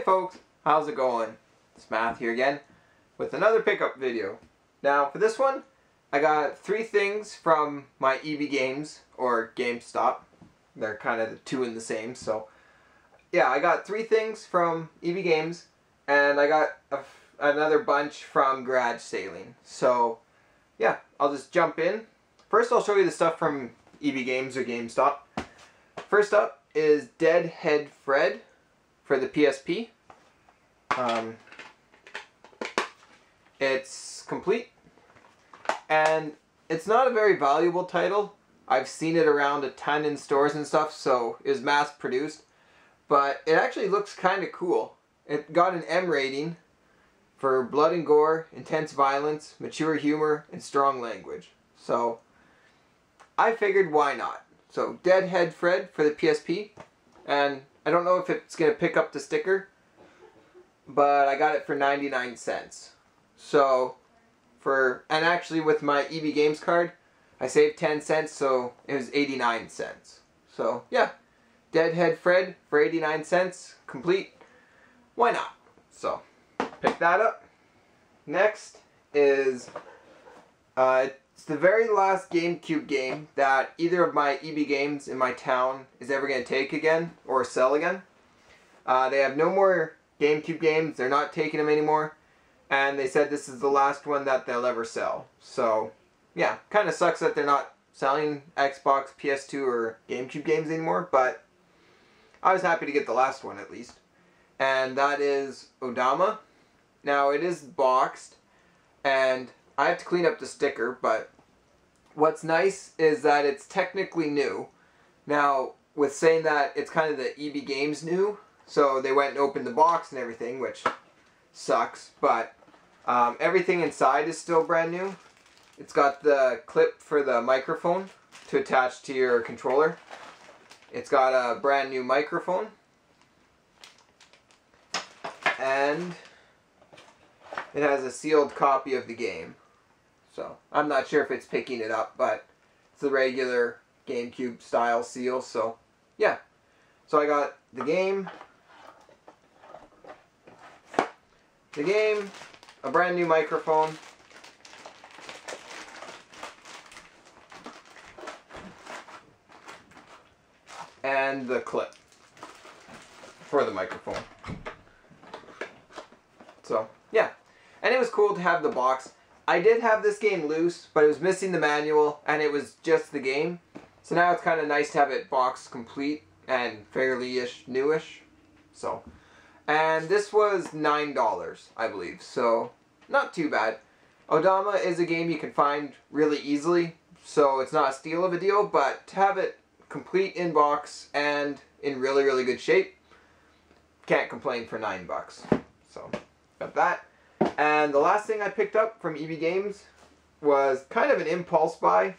folks, how's it going? It's Matt here again with another pickup video. Now for this one, I got 3 things from my ebgames or GameStop. They're kind of the two in the same, so yeah, I got 3 things from ebgames and I got another bunch from garage sailing. So yeah, I'll just jump in. First I'll show you the stuff from ebgames or GameStop. First up is Deadhead Fred for the PSP. It's complete, and it's not a very valuable title. I've seen it around a ton in stores and stuff, so it was mass produced, but it actually looks kind of cool. It got an M rating for blood and gore, intense violence, mature humor, and strong language. So I figured, why not? So Deadhead Fred for the PSP, and I don't know if it's going to pick up the sticker, but I got it for 99 cents. So, and actually with my ebgames card, I saved 10 cents, so it was 89 cents. So, yeah, Deadhead Fred for 89 cents, complete. Why not? So, pick that up. Next is, it's the very last GameCube game that either of my ebgames in my town is ever going to take again, or sell again. They have no more GameCube games, they're not taking them anymore. And they said this is the last one that they'll ever sell. So, yeah, kind of sucks that they're not selling Xbox, PS2, or GameCube games anymore, but I was happy to get the last one at least. And that is Odama. Now, it is boxed, and I have to clean up the sticker, but what's nice is that it's technically new. Now, with saying that, it's kind of the ebgames new, so they went and opened the box and everything, which sucks, but everything inside is still brand new. It's got the clip for the microphone to attach to your controller. It's got a brand new microphone. And it has a sealed copy of the game. So, I'm not sure if it's picking it up, but it's the regular GameCube style seal, so yeah. So I got the game, a brand new microphone, and the clip for the microphone. So, yeah. And it was cool to have the box. I did have this game loose, but it was missing the manual, and it was just the game. So now it's kind of nice to have it boxed complete and fairly-ish newish. So, and this was $9, I believe, so not too bad. Odama is a game you can find really easily, so it's not a steal of a deal, but to have it complete in box and in really, really good shape, can't complain for $9. So, got that. And the last thing I picked up from ebgames was kind of an impulse buy.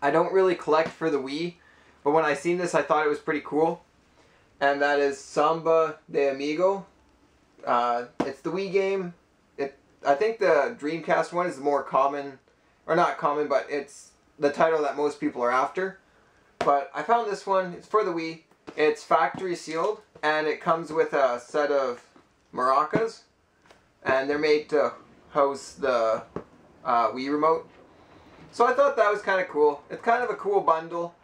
I don't really collect for the Wii, but when I seen this I thought it was pretty cool. And that is Samba de Amigo. It's the Wii game. I think the Dreamcast one is the more common, or not common, but it's the title that most people are after. But I found this one, it's for the Wii. It's factory sealed, and it comes with a set of maracas. And they're made to house the Wii remote. So I thought that was kind of cool. It's kind of a cool bundle.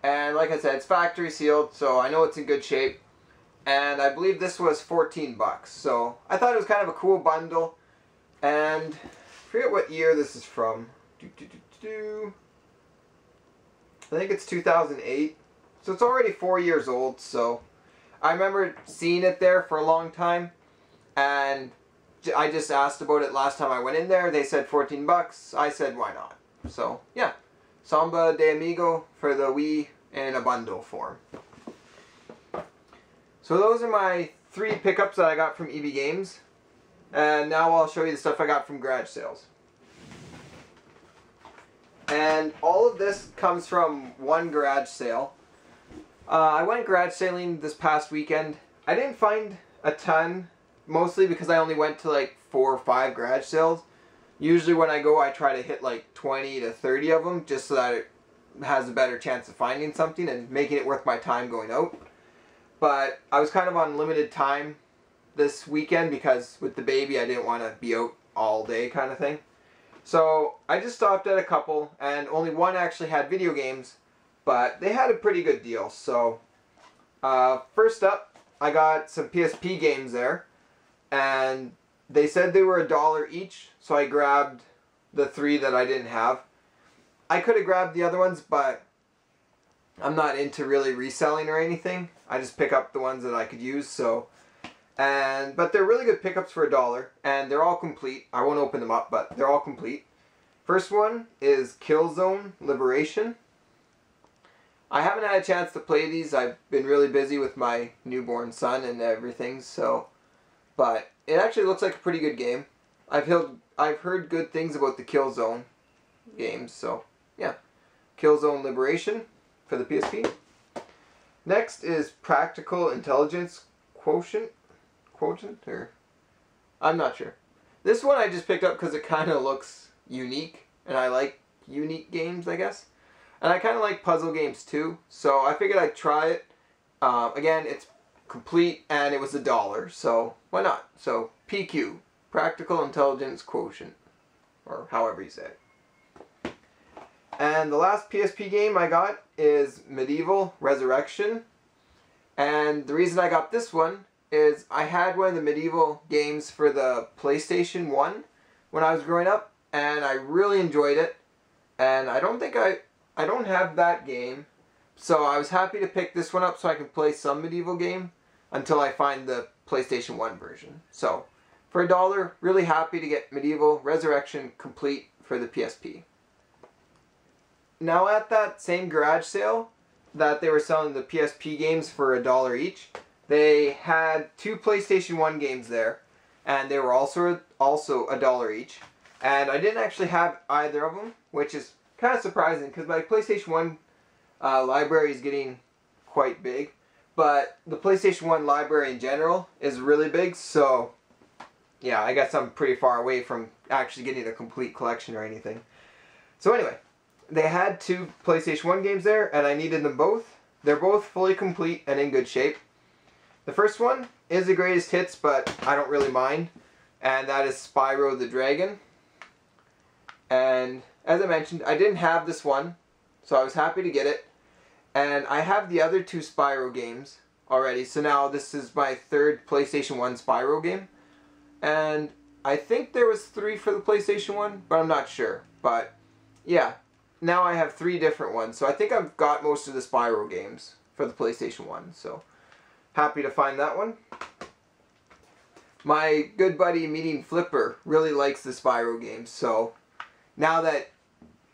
And like I said, it's factory sealed, so I know it's in good shape. And I believe this was 14 bucks. So I thought it was kind of a cool bundle. And I forget what year this is from. I think it's 2008. So it's already 4 years old. So I remember seeing it there for a long time. And I just asked about it last time I went in there. They said 14 bucks. I said, why not? So, yeah. Samba de Amigo for the Wii in a bundle form. So those are my 3 pickups that I got from ebgames. And now I'll show you the stuff I got from garage sales. And all of this comes from one garage sale. I went garage sailing this past weekend. I didn't find a ton, mostly because I only went to like 4 or 5 garage sales. Usually when I go, I try to hit like 20 to 30 of them, just so that it has a better chance of finding something and making it worth my time going out. But I was kind of on limited time this weekend because with the baby I didn't want to be out all day kind of thing. So I just stopped at a couple, and only one actually had video games, but they had a pretty good deal. So first up, I got some PSP games there, and they said they were $1 each, so I grabbed the 3 that I didn't have. I could have grabbed the other ones, but I'm not into really reselling or anything. I just pick up the ones that I could use. But they're really good pickups for $1, and they're all complete. I won't open them up, but they're all complete. First one is Killzone Liberation. I haven't had a chance to play these. I've been really busy with my newborn son and everything, but it actually looks like a pretty good game. I've heard good things about the Killzone games, so yeah. Killzone Liberation for the PSP. Next is Practical Intelligence Quotient, or I'm not sure. This one I just picked up because it kind of looks unique, and I like unique games, I guess. And I kind of like puzzle games too, so I figured I'd try it. Again, it's complete, and it was $1, so why not? So PQ, Practical Intelligence Quotient, or however you say it. And the last PSP game I got is Medieval Resurrection. And the reason I got this one is I had one of the Medieval games for the PlayStation 1 when I was growing up, and I really enjoyed it. And I don't have that game, so I was happy to pick this one up so I can play some Medieval game until I find the PlayStation 1 version. So for $1, really happy to get Medieval Resurrection complete for the PSP. Now at that same garage sale that they were selling the PSP games for $1 each, they had 2 PlayStation 1 games there, and they were also $1 each. And I didn't actually have either of them, which is kind of surprising because my PlayStation 1 library is getting quite big. But the PlayStation 1 library in general is really big, so yeah, I guess I'm pretty far away from actually getting a complete collection or anything. So anyway, they had 2 PlayStation 1 games there, and I needed them both. They're both fully complete and in good shape. The first one is the greatest hits, but I don't really mind, and that is Spyro the Dragon. And as I mentioned, I didn't have this one, so I was happy to get it. And I have the other 2 Spyro games already, so now this is my 3rd PlayStation 1 Spyro game. And I think there was 3 for the PlayStation 1, but I'm not sure. But yeah, now I have 3 different ones, so I think I've got most of the Spyro games for the PlayStation 1, so happy to find that one. My good buddy Meeting Flipper really likes the Spyro games, so now that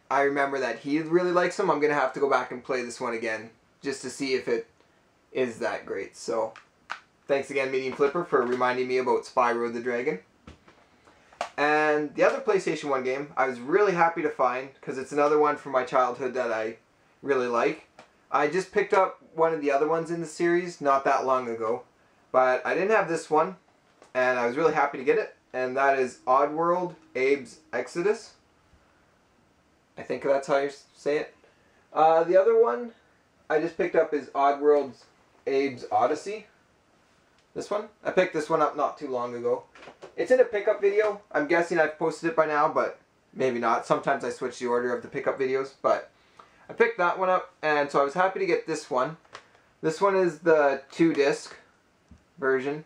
I remember that he really likes them, I'm going to have to go back and play this one again just to see if it is that great. So thanks again, Meeting Flipper, for reminding me about Spyro the Dragon. And the other PlayStation 1 game I was really happy to find because it's another one from my childhood that I really like. I just picked up one of the other ones in the series not that long ago, but I didn't have this one, and I was really happy to get it, and that is Oddworld Abe's Exodus. I think that's how you say it. The other one I just picked up is Oddworld's Abe's Odyssey. This one. I picked this one up not too long ago. It's in a pickup video. I'm guessing I've posted it by now, but maybe not. Sometimes I switch the order of the pickup videos, but I picked that one up, and so I was happy to get this one. This one is the 2-disc version,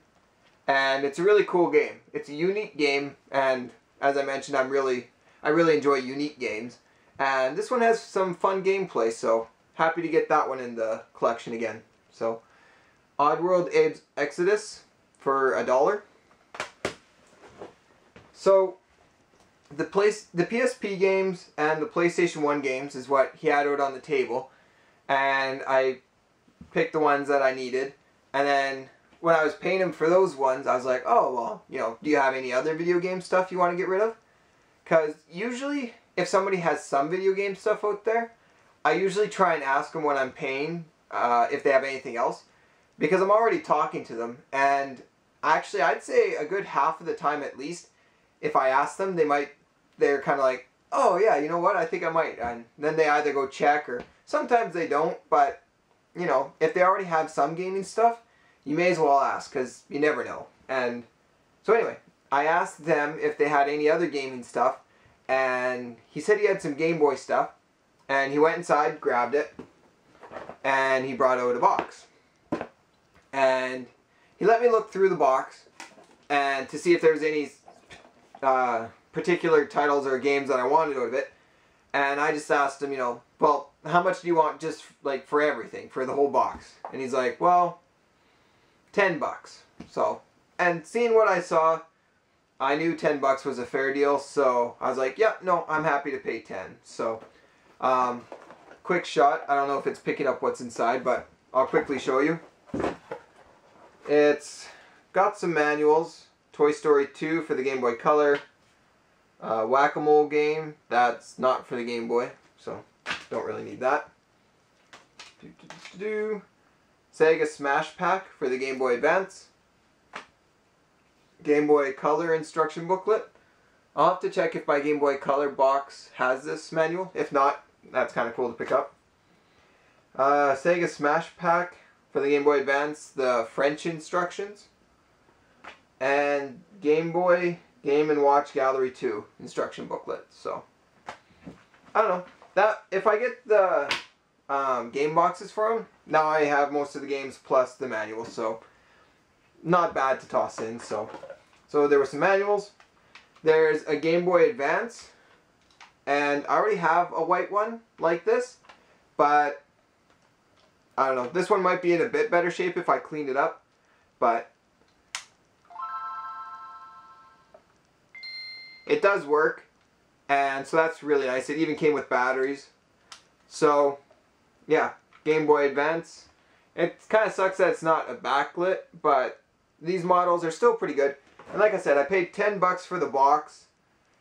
and it's a really cool game. It's a unique game, and as I mentioned, I really enjoy unique games. And this one has some fun gameplay, so happy to get that one in the collection again. So, Oddworld Abe's Exodus for $1. So, the PSP games and the PlayStation 1 games is what he had out on the table. And I picked the ones that I needed. And then, when I was paying him for those ones, I was like, oh, well, you know, do you have any other video game stuff you want to get rid of? Because usually, if somebody has some video game stuff out there, I usually try and ask them when I'm paying if they have anything else, because I'm already talking to them, and actually I'd say a good half of the time at least, if I ask them, they're kind of like, oh yeah, you know what, I think I might, and then they either go check, or sometimes they don't, but you know, if they already have some gaming stuff, you may as well ask, because you never know. And so anyway, I asked them if they had any other gaming stuff, and he said he had some Game Boy stuff, and he went inside, grabbed it, and he brought out a box. And he let me look through the box and to see if there was any particular titles or games that I wanted out of it. And I just asked him, you know, well, how much do you want just like for everything, for the whole box? And he's like, well, $10. So, and seeing what I saw, I knew $10 was a fair deal, so I was like, yep, no, I'm happy to pay 10. So, quick shot. I don't know if it's picking up what's inside, but I'll quickly show you. It's got some manuals. Toy Story 2 for the Game Boy Color. Whack-A-Mole game. That's not for the Game Boy, so don't really need that. Sega Smash Pack for the Game Boy Advance. Game Boy Color instruction booklet. I'll have to check if my Game Boy Color box has this manual. If not, that's kind of cool to pick up. Sega Smash Pack for the Game Boy Advance, the French instructions. And Game Boy Game & Watch Gallery 2 instruction booklet. So, I don't know. That if I get the game boxes for them, now I have most of the games plus the manual, so not bad to toss in. So there were some manuals. There's a Game Boy Advance, and I already have a white one like this, but I don't know. This one might be in a bit better shape if I cleaned it up, but it does work, and so that's really nice. It even came with batteries. So, yeah, Game Boy Advance. It kind of sucks that it's not a backlit, but these models are still pretty good. And like I said, I paid $10 for the box,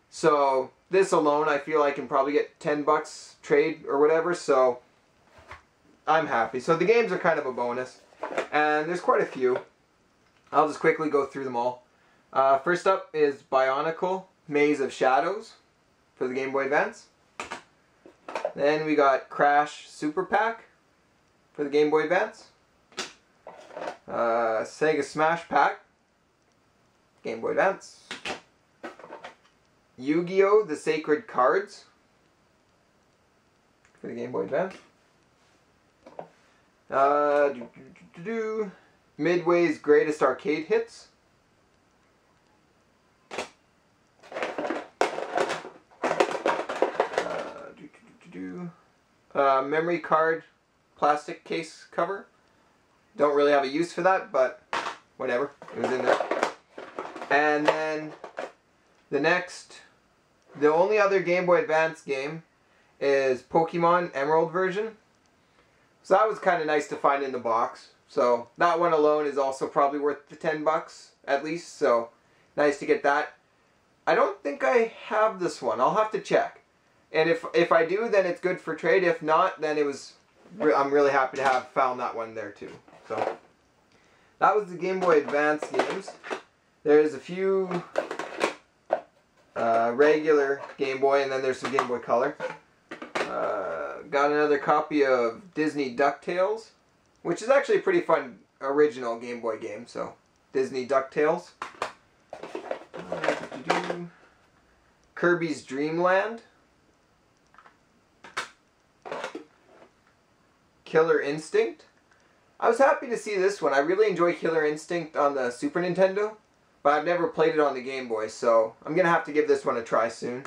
so this alone I feel I can probably get $10 trade or whatever, so I'm happy. So the games are kind of a bonus, and there's quite a few. I'll just quickly go through them all. First up is Bionicle Maze of Shadows for the Game Boy Advance. Then we got Crash Super Pack for the Game Boy Advance. Sega Smash Pack, Game Boy Advance. Yu-Gi-Oh! The Sacred Cards for the Game Boy Advance. Midway's Greatest Arcade Hits. Memory card plastic case cover. Don't really have a use for that, but whatever, it was in there. And then the only other Game Boy Advance game is Pokemon Emerald version. So that was kind of nice to find in the box. So that one alone is also probably worth the $10 at least. So nice to get that. I don't think I have this one. I'll have to check. And if I do, then it's good for trade. If not, then I'm really happy to have found that one there too. So that was the Game Boy Advance games. There's a few regular Game Boy, and then there's some Game Boy Color. Got another copy of Disney DuckTales, which is actually a pretty fun original Game Boy game. So Disney DuckTales. Kirby's Dream Land. Killer Instinct. I was happy to see this one. I really enjoy Killer Instinct on the Super Nintendo, but I've never played it on the Game Boy, so I'm going to have to give this one a try soon.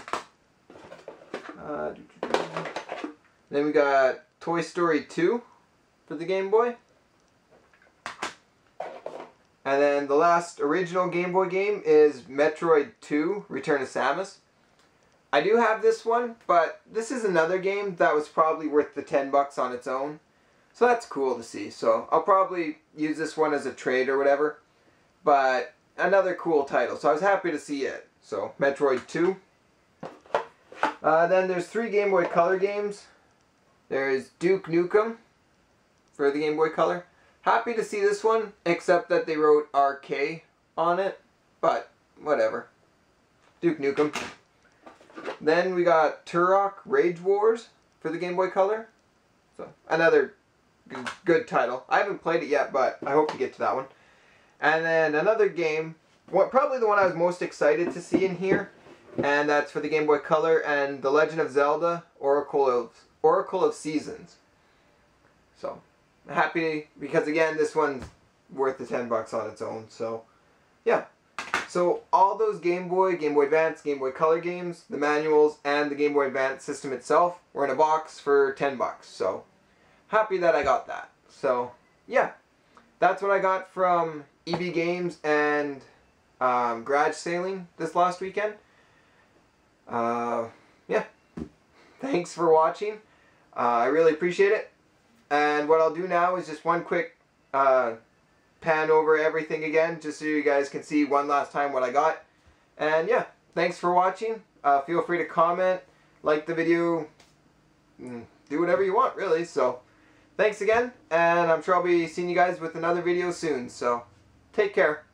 Then we got Toy Story 2 for the Game Boy. And then the last original Game Boy game is Metroid 2 Return of Samus. I do have this one, but this is another game that was probably worth the $10 on its own. So that's cool to see. So I'll probably use this one as a trade or whatever. But another cool title. So I was happy to see it. So Metroid 2. Then there's 3 Game Boy Color games. There's Duke Nukem for the Game Boy Color. Happy to see this one, except that they wrote RK on it. But whatever. Duke Nukem. Then we got Turok Rage Wars for the Game Boy Color. So another good title. I haven't played it yet, but I hope to get to that one. And then another game, probably the one I was most excited to see in here, and that's for the Game Boy Color, and The Legend of Zelda Oracle of Seasons. So, happy because again, this one's worth the $10 on its own. So, yeah. So all those Game Boy Advance, Game Boy Color games, the manuals, and the Game Boy Advance system itself were in a box for $10. So, happy that I got that. So, yeah. That's what I got from ebgames and garage sailing this last weekend. Yeah. Thanks for watching. I really appreciate it. And what I'll do now is just one quick pan over everything again, just so you guys can see one last time what I got. And yeah, thanks for watching. Feel free to comment, like the video, do whatever you want really. So thanks again, and I'm sure I'll be seeing you guys with another video soon. So take care.